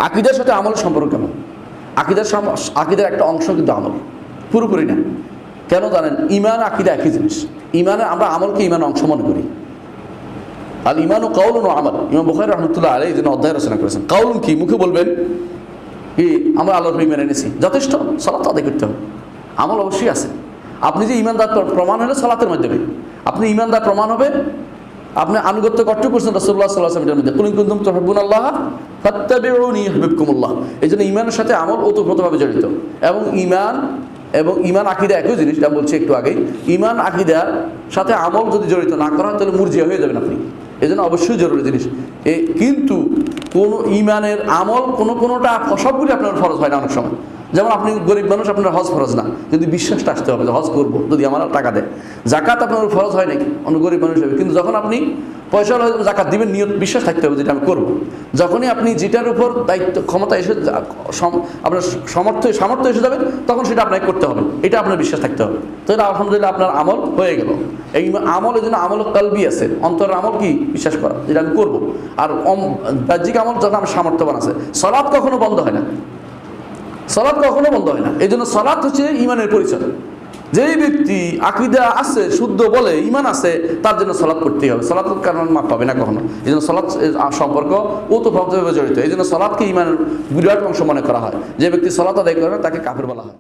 আকীদার সাথে আমলের সম্পর্ক কেমন? আকীদার একটা অংশ কিন্তু আমল, পুরোপুরি না। কেন জানেন? ঈমান আকীদা একই জিনিস। ঈমানে আমরা আমলকে ঈমান অংশ মনে করি। আল ঈমান ও কাউলুন ও আমাল। ইমাম বুখারী রাহমাতুল্লাহ আলাইহি এই জন্য অধ্যায় রচনা করেছেন। কাউলুন কি? মুখে বলবেন কি আমরা আল্লাহর ঈমান এনেছি, যথেষ্ট, সালাত আদায় করতে হবে। আমল অবশ্যই আছে। আপনি যে ঈমানদার প্রমাণ হলে সালাতের মাধ্যমে আপনি ঈমানদার প্রমাণ হবে। আপনি আনুগত্য কর্তব্য করছেন রাসূলুল্লাহ সাল্লাল্লাহু আলাইহি ওয়াসাল্লামের মধ্যে, কুল ইন কুনতুম তুহিব্বুনাল্লাহ ফাত্তাবিউনি ইউহিব্বুকুমুল্লাহ। এই জন্য ঈমানের সাথে আমল ওতপ্রোতভাবে জড়িত। এবং ঈমান আকীদা একই জিনিস, যা বলছি একটু আগেই। ঈমান আকীদার সাথে আমল যদি জড়িত না করা হয় তাহলে মুরজিয়া হয়ে যাবেন আপনি। এই জন্য অবশ্যই জরুরি জিনিস। কিন্তু কোন ঈমানের আমল কোনোটা সবগুলি আপনার ফরজ হয় না অনেক সময়। যেমন আপনি গরিব মানুষ, আপনার হজ ফরজ না, যদি বিশ্বাসটা আসতে হবে যে হজ করবো, যদি আমার টাকা দেয়। জাকাত আপনার ফরজ হয় নাকি অন্য গরিব মানুষ হবে, কিন্তু যখন আপনি পয়সা জাকাত দিবেন, নিয়ত বিশ্বাস থাকতে হবে যেটা আমি করবো। যখনই আপনি যেটার উপর দায়িত্ব ক্ষমতা এসে আপনার সামর্থ্য এসে যাবে, তখন সেটা আপনাকে করতে হবে, এটা আপনার বিশ্বাস থাকতে হবে। তো এটা আলহামদুলিল্লাহ আপনার আমল হয়ে গেল। এই আমল, এই জন্য আমল কালবি আছে, অন্তরের আমল কি বিশ্বাস করা যেটা আমি করবো। আর বাহ্যিক আমল যখন আমার সামর্থ্যবান আছে। সালাত কখনো বন্ধ হয় না, সালাত কখনো বন্ধ হয় না। এই জন্য সালাত হচ্ছে ঈমানের পরিচয়। যেই ব্যক্তি আকীদা আছে, শুদ্ধ বলে ঈমান আছে, তার জন্য সালাত করতেই হবে। সালাতের কারণ মাপ পাবে না কখনো। এই জন্য সালাত সম্পর্ক ওতপ্রোতভাবে জড়িত। এই জন্য সালাতকে ঈমানের বিরাট অংশ মনে করা হয়। যে ব্যক্তি সালাত আদায় করে না তাকে কাফের বলা হয়।